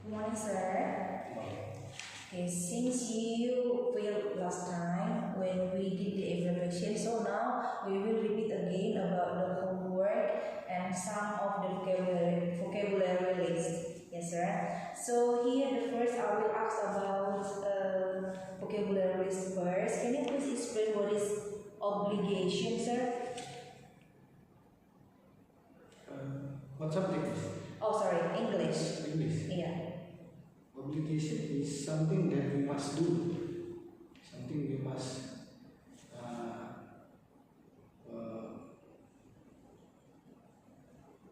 Good morning, sir. Okay, since you failed last time when we did the evaluation, so now we will repeat again about the homework and some of the vocabulary list. Yes, sir. So here the first I will ask about vocabulary list first. Can you please explain what is obligation, sir? What subject is? Oh, sorry, English. English. Yeah. Obligation is something that we must do. Something we must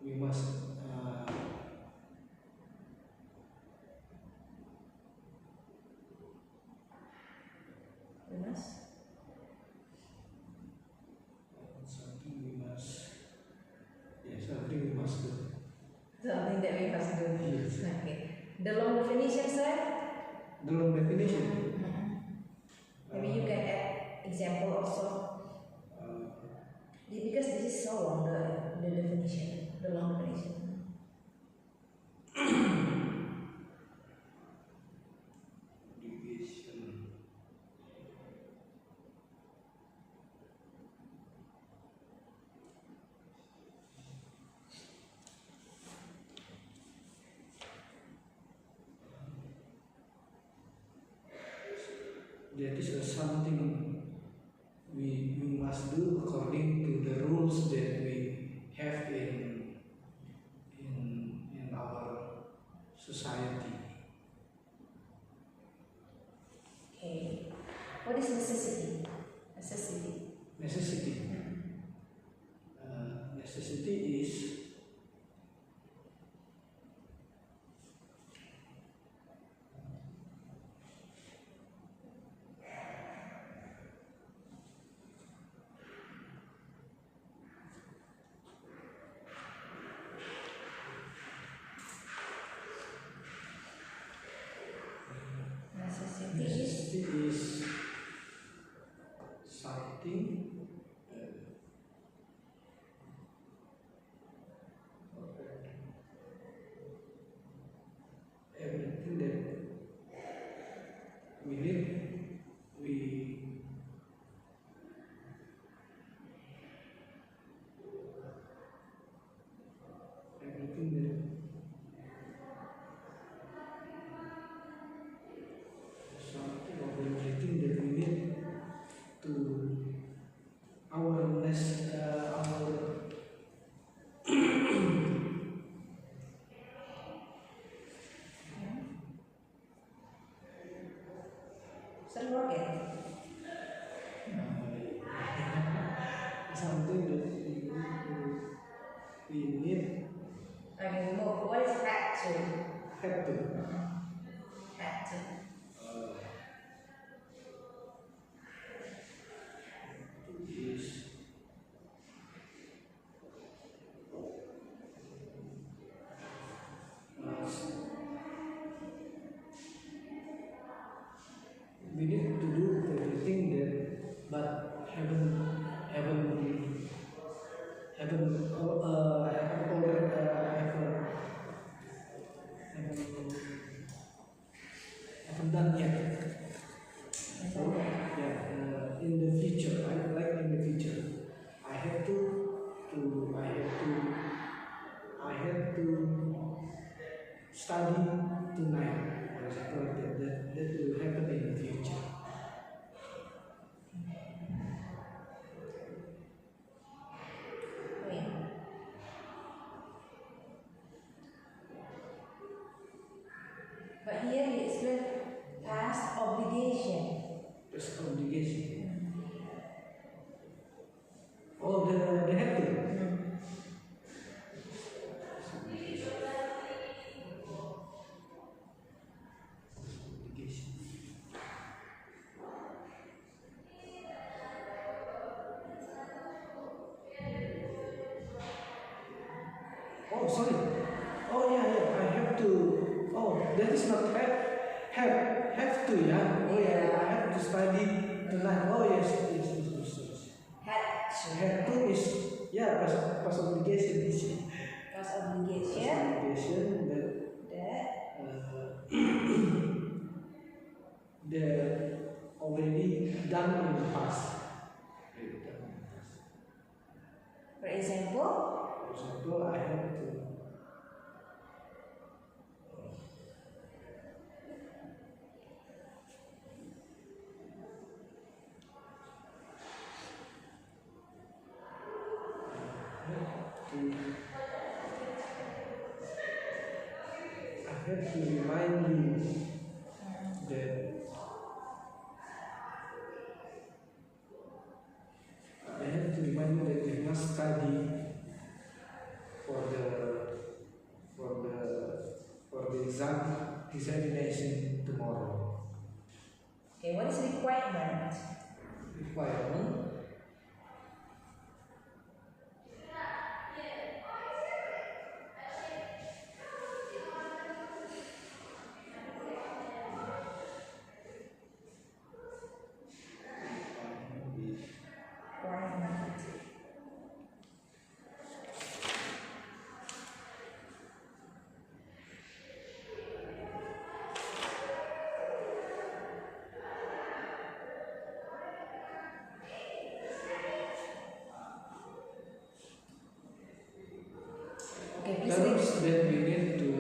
we must something we must do. Something that we must do. Yes. Okay. The long definition, sir? The long definition. Maybe you can add example also. Because this is so long, the definition, the long definition. Obligation. That is something we must do according to the rules that we have in our society. Okay. What is necessity? Necessity. Necessity. Necessity is Necessity is something everything that we need, everything that something of everything that we need to our Sir, work it. something that we need Okay, move. What is had to? have to. Had to. Is we need to do everything that, but haven't done yet. So, yeah, in the future, like in the future, I have to study tonight, for example, that will happen in the future. Wait. But here he explained past obligation. That's obligation. Oh, they have to. Obligation. Oh, sorry. Oh, yeah. I have to. Oh, that is not have to, yeah. Oh, yeah. I have to study tonight. Oh, yes. Had Have to is, yeah, pas obligation is. Past obligation. Obligation that That have to remind you that you must study for the examination tomorrow. Okay, what is requirement? Requirement. Okay, please Terms read. that we need to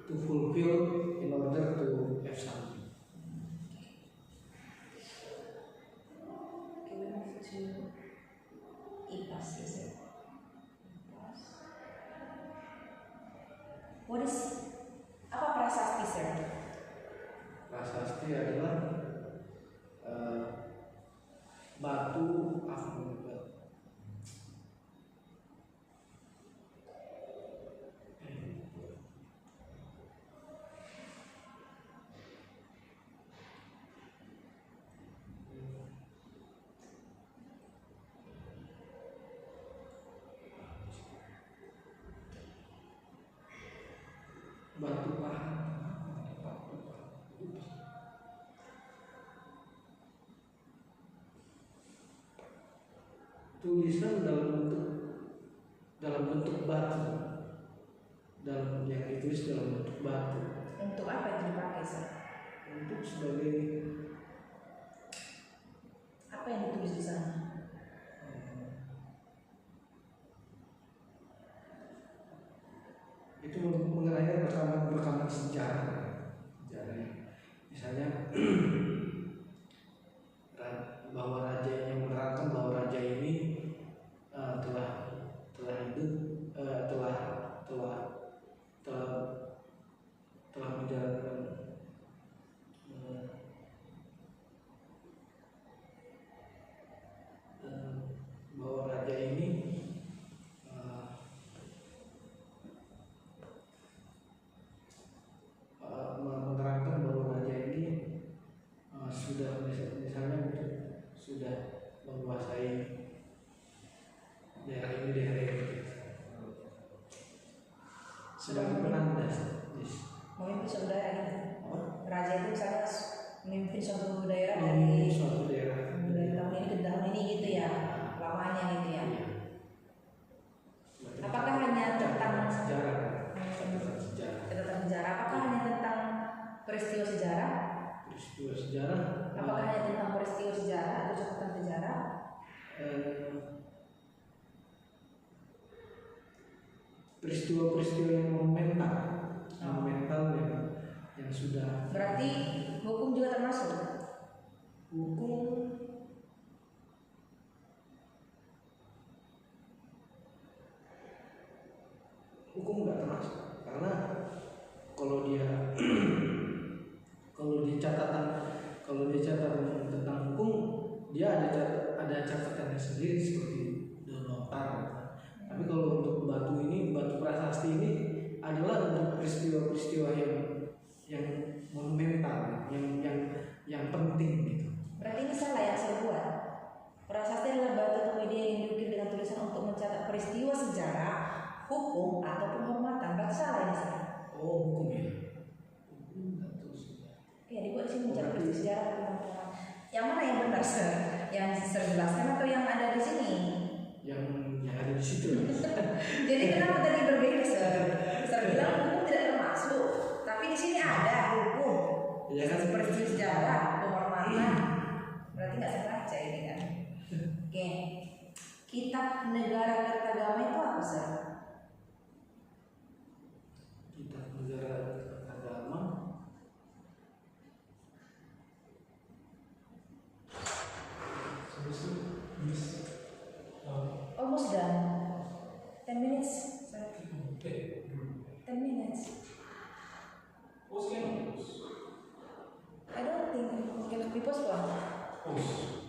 to fulfill in order to have something. Okay, we move to IPAS, is it? IPAS. What is apa prasasti, sir? Prasasti adalah batu batu pahat. Tulisan dalam bentuk batu, yang ditulis dalam bentuk batu. Untuk apa itu dipakai, sir? Untuk sebagai Apa yang ditulis di sana? itu mengenai rekaman sejarah. Misalnya bahwa raja yang menerangkan bahwa raja ini telah hidup, telah menjalankan bahwa raja ini menerangkan bahwa raja ini sudah menguasai daerah ini. Sedang penanda. Memimpin suatu daerah gitu. Oh? Raja itu misalnya memimpin suatu daerah Dari dari suatu daerah. tahun ini ke tahun ini gitu ya, lamanya gitu ya. Iya. Apakah hanya tentang sejarah? catatan sejarah? Apakah hanya tentang peristiwa sejarah? Peristiwa sejarah. Apakah hanya tentang peristiwa sejarah atau catatan sejarah? Peristiwa-peristiwa yang monumental yang sudah. Berarti hukum juga termasuk? Hukum nggak termasuk, karena kalau dia catatan tentang hukum, dia ada catatannya sendiri seperti notar. Tapi kalau untuk batu prasasti ini adalah untuk peristiwa-peristiwa yang monumental, yang penting gitu. Berarti ini salah yang saya buat. Prasasti adalah batu atau media yang diukir dengan tulisan untuk mencatat peristiwa sejarah, hukum atau penghormatan. Berarti salah ini, saya. Oh, hukum ya. Hukum atau sejarah. Ya, dibuat di sini mencatat peristiwa sejarah atau penghormatan. Yang mana yang benar, sir? Yang saya jelaskan atau yang ada di sini? Yang ada di situ. Jadi kenapa tadi berbeda, sir? Sir bilang hukum tidak termasuk, tapi di sini ada hukum. Ya kan? Peristiwa sejarah, penghormatan. Berarti nggak saya baca ini kan? Oke. Kitab Negara Kertagama itu apa, sir? Kitab Negara Kertagama. Almost done. 10 minutes. postpone. Push.